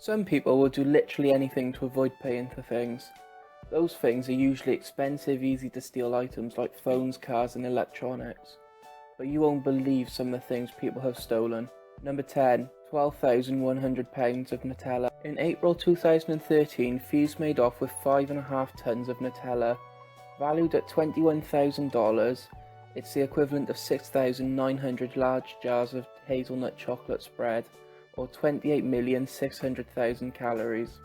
Some people will do literally anything to avoid paying for things. Those things are usually expensive, easy to steal items like phones, cars and electronics. But you won't believe some of the things people have stolen. Number 10. £12,100 of Nutella. In April 2013, thieves made off with 5.5 tons of Nutella. Valued at $21,000, it's the equivalent of 6,900 large jars of hazelnut chocolate spread, or 28,600,000 calories.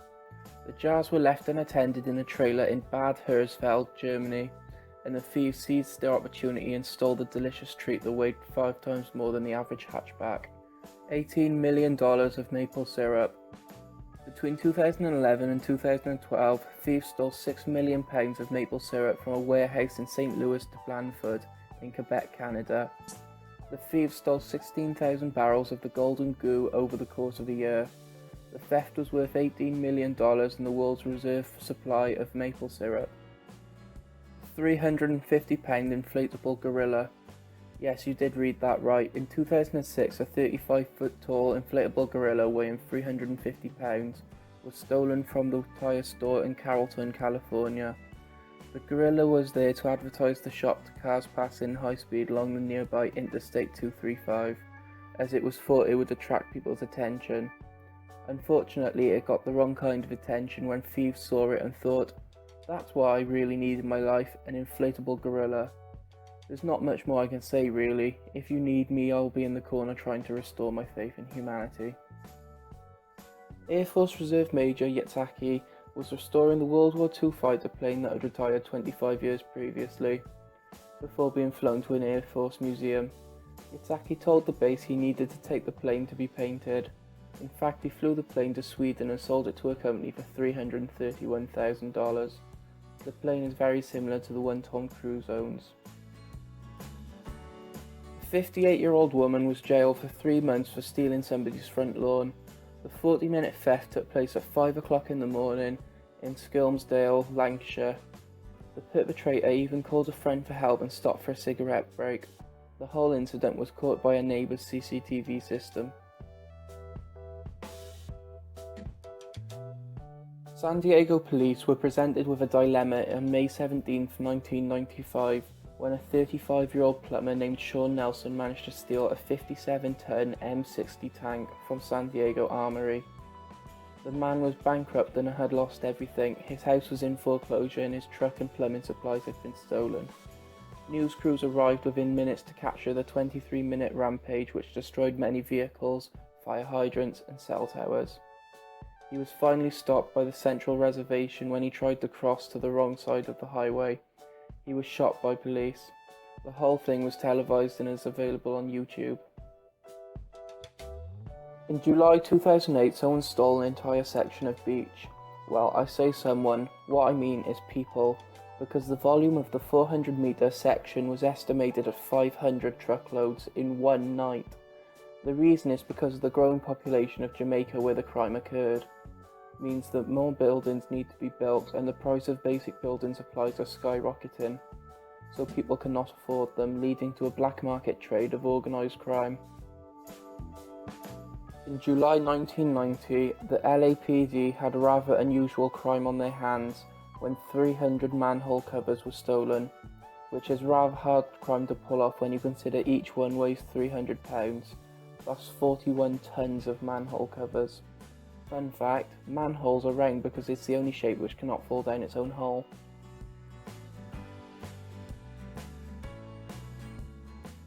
The jars were left unattended in a trailer in Bad Hersfeld, Germany, and the thieves seized their opportunity and stole the delicious treat that weighed 5 times more than the average hatchback. $18 million of maple syrup. Between 2011 and 2012, thieves stole £6 million of maple syrup from a warehouse in St. Louis to Blandford, in Quebec, Canada. The thieves stole 16,000 barrels of the golden goo over the course of the year. The theft was worth $18 million in the world's reserve supply of maple syrup. £350 inflatable gorilla. Yes, you did read that right. In 2006, a 35-foot tall inflatable gorilla weighing 350 pounds was stolen from the tire store in Carrollton, California. The gorilla was there to advertise the shop to cars passing high speed along the nearby Interstate 235, as it was thought it would attract people's attention. Unfortunately, it got the wrong kind of attention when thieves saw it and thought, "That's what I really need in my life, an inflatable gorilla." There's not much more I can say really. If you need me, I'll be in the corner trying to restore my faith in humanity. Air Force Reserve Major Yitzhaki was restoring the World War II fighter plane that had retired 25 years previously, before being flown to an Air Force museum. Yitzhaki told the base he needed to take the plane to be painted. In fact, he flew the plane to Sweden and sold it to a company for $331,000. The plane is very similar to the one Tom Cruise owns. A 58-year-old woman was jailed for 3 months for stealing somebody's front lawn. The 40-minute theft took place at 5 o'clock in the morning in Skelmersdale, Lancashire. The perpetrator even called a friend for help and stopped for a cigarette break. The whole incident was caught by a neighbour's CCTV system. San Diego police were presented with a dilemma on May 17, 1995, when a 35-year-old plumber named Sean Nelson managed to steal a 57-ton M60 tank from San Diego Armory. The man was bankrupt and had lost everything. His house was in foreclosure and his truck and plumbing supplies had been stolen. News crews arrived within minutes to capture the 23-minute rampage, which destroyed many vehicles, fire hydrants and cell towers. He was finally stopped by the Central Reservation when he tried to cross to the wrong side of the highway. He was shot by police. The whole thing was televised and is available on YouTube. In July 2008, someone stole an entire section of beach. Well, I say someone, what I mean is people, because the volume of the 400-metre section was estimated at 500 truckloads in one night. The reason is because of the growing population of Jamaica where the crime occurred. Means that more buildings need to be built and the price of basic building supplies are skyrocketing, so people cannot afford them, leading to a black market trade of organised crime. In July 1990, the LAPD had a rather unusual crime on their hands when 300 manhole covers were stolen, which is a rather hard crime to pull off when you consider each one weighs 300 pounds. That's 41 tons of manhole covers. Fun fact, manholes are round because it's the only shape which cannot fall down its own hole.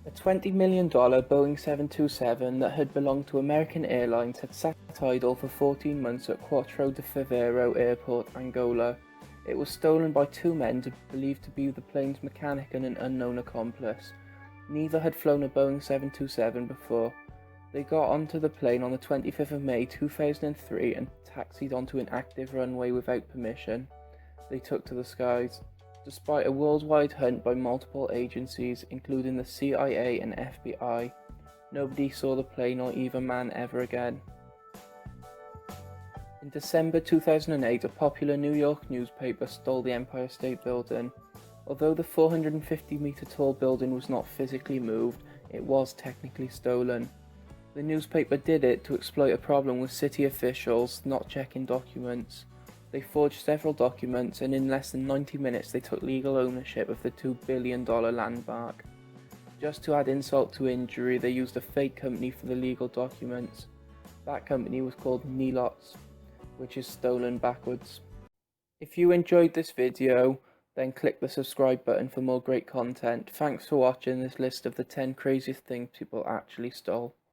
A $20 million Boeing 727 that had belonged to American Airlines had sat idle for 14 months at Quatro de Feveiro Airport, Angola. It was stolen by 2 men believed to be the plane's mechanic and an unknown accomplice. Neither had flown a Boeing 727 before. They got onto the plane on the 25th of May 2003 and taxied onto an active runway without permission. They took to the skies. Despite a worldwide hunt by multiple agencies, including the CIA and FBI, nobody saw the plane or either man ever again. In December 2008, a popular New York newspaper stole the Empire State Building. Although the 450-meter tall building was not physically moved, it was technically stolen. The newspaper did it to exploit a problem with city officials not checking documents. They forged several documents, and in less than 90 minutes they took legal ownership of the $2 billion landmark. Just to add insult to injury, they used a fake company for the legal documents. That company was called Nilots, which is stolen backwards. If you enjoyed this video, then click the subscribe button for more great content. Thanks for watching this list of the 10 craziest things people actually stole.